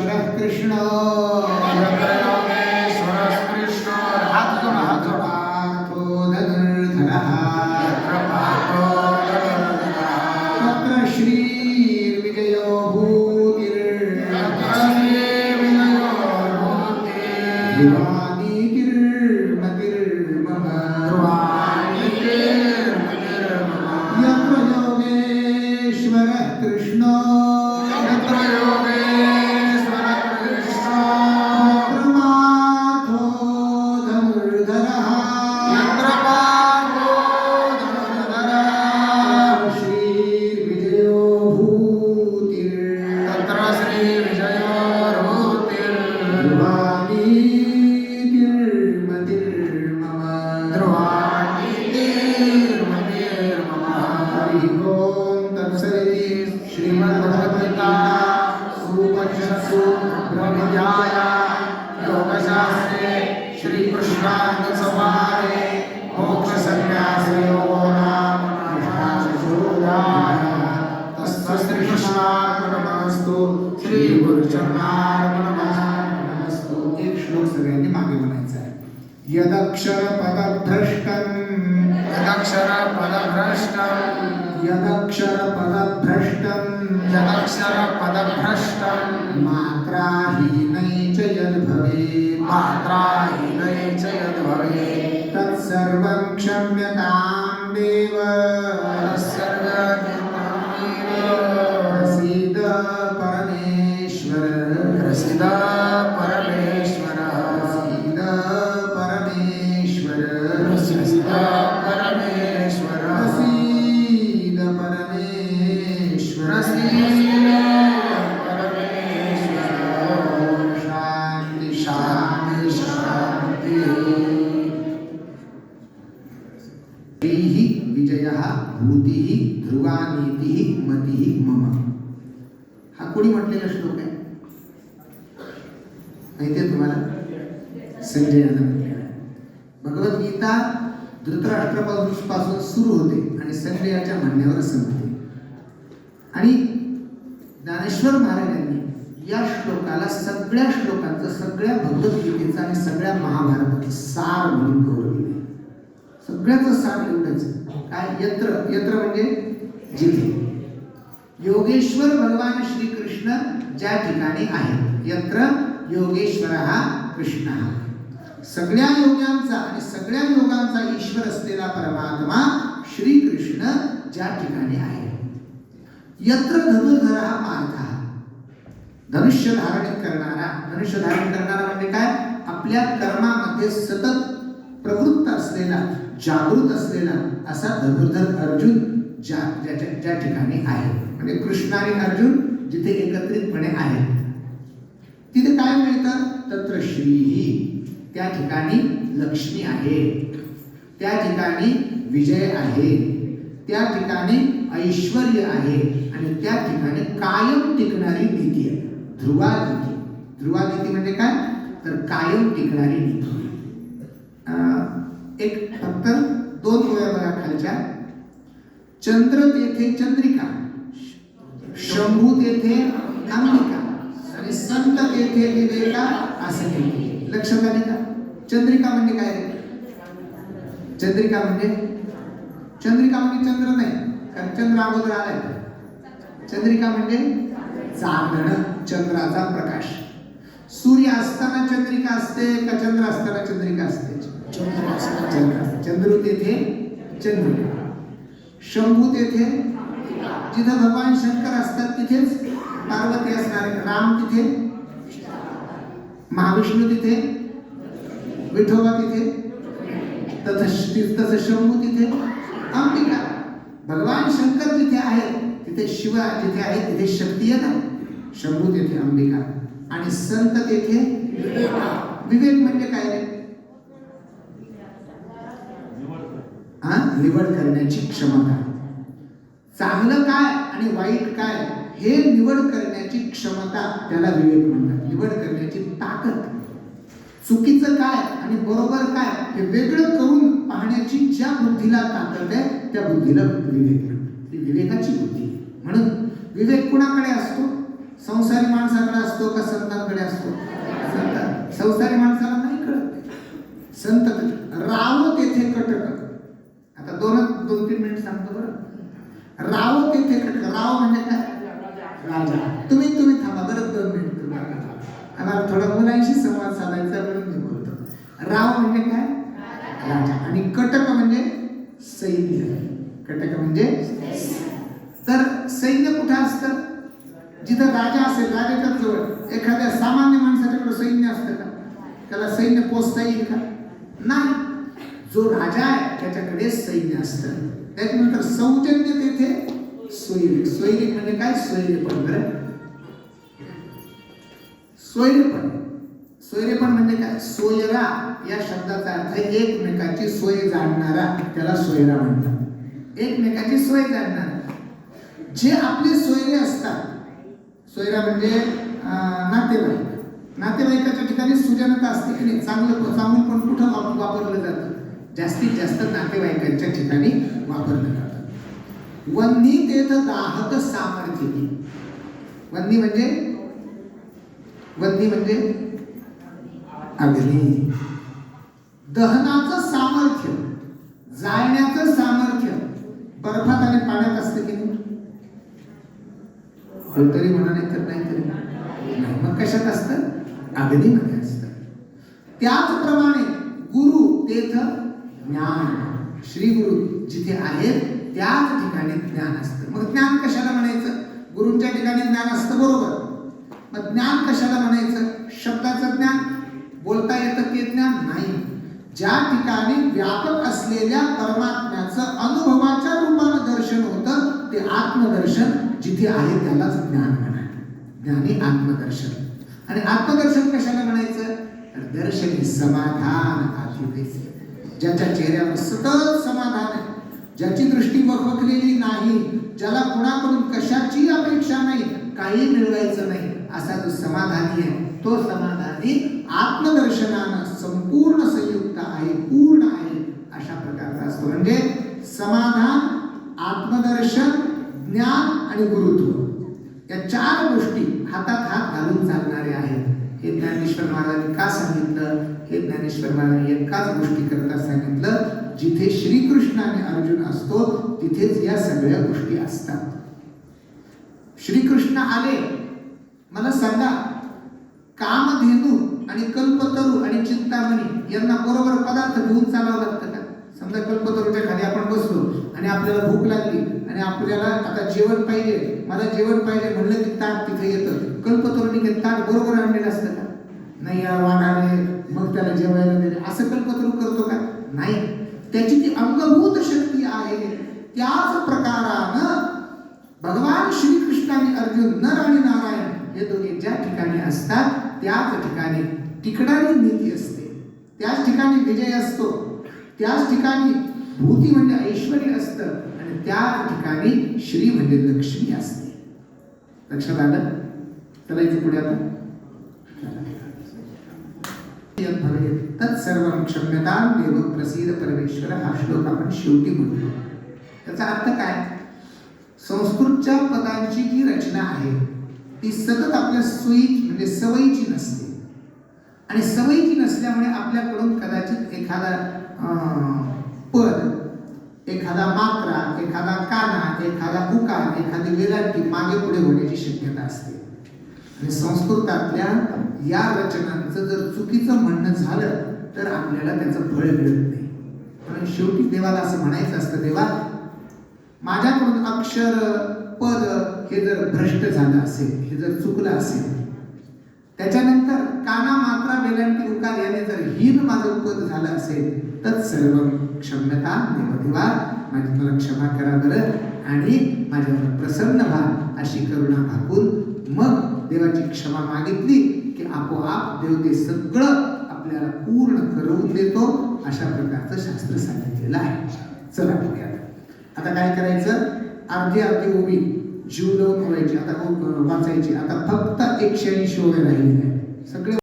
योगेश्वरः कृष्ण हाथ जोड़ा पार्थो धनुर्धरः तत्र श्रीर्विजयो ध्रुवानीतिर्मतिर्मम यत्र योगेश्वरः कृष्ण प्रमाथो धनुर्धरः श्रीर्विजयो ध्रुवानीतिर्मतिर्मम हरि ओम तत्सदिति श्रीमद्भगवद्गीता उपनिषत्सु ब्रह्मविद्यायां योगशास्त्रे श्रीकृष्णार्जुनसंवादे मोक्षसंन्यासयोगो नाम अष्टादशोऽध्यायः। तस्मै श्री गुरुचरणार्पणमस्तु। एक श्लोक सगळ्यांनी मागे म्हणायचा आहे. यदक्षर पदभ्रष्टं मात्राहीनै च यद्भवेत् तत्सर्वं क्षम्यतां देव प्रसीद परमेश्वर प्रसीद परमेश्वर शांति शांति विजयः भूतिः ध्रुवानीतिः मतिः मम. हा कोणी म्हटलेला श्लोक आहे माहिती आहे तुम्हाला? संजयानं म्हटलेला आहे. भगवद्गीता धृतराष्ट्रापासून सुरू होते आणि संजयाच्या म्हणण्यावर संपते. आणि ज्ञानेश्वर महाराजांनी या श्लोकाला सगळ्या श्लोकांचं, सगळ्या भगवद्गीतेचं आणि सगळ्या महाभारताचं सार म्हणून गौरविले. सगळ्याचं सार एवढंच काय, यत्र यत्र म्हणजे जिथे. योगेश्वर भगवान श्रीकृष्ण ज्या ठिकाणी आहे, यत्र योगेश्वर हा कृष्ण. सगळ्या योगांचा आणि सगळ्या योगांचा ईश्वर असलेला परमात्मा श्रीकृष्ण ज्या ठिकाणी आहे. यत्र धनुर्धर हा पार्थ, धनुष्य धारण करणारा. धनुष्य धारण करणारा म्हणजे काय? आपल्या कर्मामध्ये सतत प्रवृत्त असलेला, जागृत असलेला असा धनुर्धर अर्जुन ज्या ठिकाणी आहे. म्हणजे कृष्ण आणि अर्जुन जिथे एकत्रितपणे आहेत तिथे काय मिळतं? तत्र श्रीही, त्या ठिकाणी लक्ष्मी आहे, त्या ठिकाणी विजय आहे, त्या ठिकाणी ऐश्वर्य आहे आणि त्या ठिकाणी कायम टिकणारी नीती आहे. ध्रुवानीती. ध्रुवानीती म्हणजे काय? तर कायम टिकणारी नीती. एक फक्त दोन ओव्या बघा खालच्या. चंद्र तेथे चंद्रिका, शंभू तेथे अंबिका आणि संत तेथे विवेका असं लिहिते. लक्षात आली का? चंद्रिका म्हणजे काय? चंद्रिका म्हणजे चंद्र नाही, कारण चंद्र अगोदर आलाय. चंद्रिका म्हणजे चांदणं, चंद्राचा प्रकाश. सूर्य असताना चंद्रिका असते का चंद्र असताना चंद्रिका असते? चंद्र तेथे चंद्रिका. शंभू तेथे जिथे भगवान शंकर असतात तिथेच पार्वती असणार आहे. राम तिथे, महाविष्णू तिथे, विठोबा तिथे, तसं शंभू तिथे अंबिका. भगवान शंकर जिथे आहेत तिथे शिव जिथे आहे तिथे शक्ती आहे ना. शंभू तेथे अंबिका आणि संत तेथे विवेक. म्हणजे काय रे? निवड करण्याची क्षमता. चांगलं काय आणि वाईट काय हे निवड करण्याची क्षमता, त्याला विवेक म्हणतात. निवड करण्याची ताकद. चुकीचं काय आणि बरोबर काय हे वेगळं करून पाहण्याची ज्या बुद्धीला ताकद आहे त्या बुद्धीला विवेक म्हणतात. ती विवेकाची बुद्धी. म्हणून विवेक कुणाकडे असतो? संसारी माणसाकडे असतो का संतांकडे कोणाकडे असतो? संत. संसारी माणसाला नाही कळत ते. संत राव तेथे कटक. आता दोन तीन मिनिट सांगतो बरं. राव तेथे कटक. राव म्हणजे काय? राजा. तुम्ही थांबा बरं 2 मिनिट. आम्हाला थोडा मुलांशी संवाद साधायचा म्हणून मी बोलतो. राव म्हणजे काय? राजा. आणि कटक म्हणजे सैन्य. कटक म्हणजे तर सैन्य कुठं असतं? जिथं राजा असेल, राजाच्या जवळ एखाद्या सामान्य माणसाच्याकडे सैन्य असतं का? त्याला सैन्य पोचता येईल का? नाही. जो राजा आहे त्याच्याकडे सैन्य असतं. त्याच्यानंतर सौजन्य तेथे सोयरीक. सोयरीक म्हणजे काय? सोयरेपण. बरं, सोयरेपण. सोयरेपण म्हणजे काय? सोयरा या शब्दाचा अर्थ एकमेकाची सोय जाणणारा, त्याला सोयरा म्हणतात. एकमेकाची सोय जाणणारा. जे आपले सोयरे असतात, सोयरा म्हणजे नातेवाईक. नातेवाईकाच्या ठिकाणी सुजनता असते की नाही? चांगलं पण कुठं वापरलं जातं? जास्तीत जास्त नातेवाईकांच्या ठिकाणी वापरलं जातं. वन्नी तेथ दाहक सामर्थ्य. वन्नी म्हणजे अग्नी. दहनाचं सामर्थ्य, जाळण्याचं सामर्थ्य बर्फात आणि पाण्यात असतं की नाही? तरी म्हणा, नाही तर नाही तरी नाही. मग कशात असतं? अग्नीमध्ये असतं. त्याचप्रमाणे गुरु तेथ ज्ञान. श्री गुरु जिथे आहेत त्याच ठिकाणी ज्ञान असतं. मग ज्ञान कशाला म्हणायचं? गुरूंच्या ठिकाणी ज्ञान असतं, बरोबर. मग ज्ञान कशाला म्हणायचं? शब्दाचं ज्ञान, बोलता येतं ते ज्ञान नाही. ज्या ठिकाणी व्यापक असलेल्या परमात्म्याचं अनुभवाच्या रूपानं दर्शन होतं ते आत्मदर्शन जिथे आहे त्यालाच ज्ञान म्हणा. ज्ञानी आत्मदर्शन. आणि आत्मदर्शन कशाला म्हणायचं? तर दर्शनी समाधान आधिवैसे. ज्याच्या चेहऱ्यावर सतत समाधान आहे, ज्याची दृष्टी वखवखलेली नाही, ज्याला कोणाकडून कशाची अपेक्षा नाही, काही मिळवायचं नाही, असा जो समाधानी आहे तो समाधानी आत्मदर्शनानं संपूर्ण संयुक्त आहे, पूर्ण आहे, अशा प्रकारचा असतो. म्हणजे समाधान, आत्मदर्शन, ज्ञान आणि गुरुत्व या 4 गोष्टी हातात हात घालून चालणारे आहेत. हे ज्ञानेश्वर महाराजांनी का सांगितलं? हे ज्ञानेश्वर महाराजांनी एकाच गोष्टी करता सांगितलं. जिथे श्रीकृष्ण आणि अर्जुन असतो तिथेच या सगळ्या गोष्टी असतात. श्रीकृष्ण आले, मला सांगा, कामधेनू आणि कल्पतरू आणि चिंतामणी यांना बरोबर पदार्थ घेऊन चालावं लागतं का? समजा कल्पतरूच्या खाली आपण बसलो आणि आपल्याला भूक लागली आणि आपल्याला आता जेवण पाहिजे, मला जेवण पाहिजे म्हणलं की ताट तिथे येतं. कल्पतरूने ताट बरोबर आणलेलं असतं का? नाही, या वाढाले मग त्याला जेवायला दिले असं कल्पतरू करतो का? नाही. त्याची ती अंगभूत शक्ती आहे. त्याच प्रकारानं भगवान श्रीकृष्ण आणि अर्जुन, नर आणि नारायण हे दोघे ज्या ठिकाणी असतात त्याच ठिकाणी टिकणारी नीती असते, त्याच ठिकाणी विजय असतो, त्याच ठिकाणी भूती म्हणजे ऐश्वर्य असतं आणि त्याच ठिकाणी श्री म्हणजे लक्ष्मी असते. लक्षात आलं? चलायचं पुढे आता. तत्सर्वं क्षम्यतां देव प्रसीद परमेश्वर हा श्लोक आपण शेवटी म्हणतो. त्याचा अर्थ काय? संस्कृतच्या पदांची जी रचना आहे ती सतत आपल्या म्हणजे सवयीची नसते. आणि सवयीची नसल्यामुळे आपल्याकडून कदाचित एखादा पद, एखादा मात्रा, एखादा काना, एखादा उकार, एखादी वेलांटी मागे पुढे होण्याची शक्यता असते. आणि संस्कृतातल्या या रचनांचं जर चुकीचं म्हणणं झालं तर आपल्याला त्याचं फळ मिळत नाही. पण शेवटी देवाला असं म्हणायचं असतं, देवा माझ्याकडून अक्षर, पद हे जर भ्रष्ट झालं असेल, हे जर चुकलं असेल, त्याच्यानंतर काना, मात्रा, वेलांटी, उकार याने जर हीन माझं पद झालं असेल तर सर्व क्षम्यता देवा, माझी मला क्षमा करा बरं आणि माझ्यावर प्रसन्न व्हा अशी करुणा भागून मग देवाची क्षमा मागितली की आपोआप देव ते सगळं आपल्याला पूर्ण करून देतो. अशा प्रकारचं शास्त्र सांगितलेलं आहे. चला बघूया आता काय करायचं. अर्धी ओवी जीव लावून वाचायची. आता फक्त 180 ओव्या राहिलेल्या आहेत. सगळे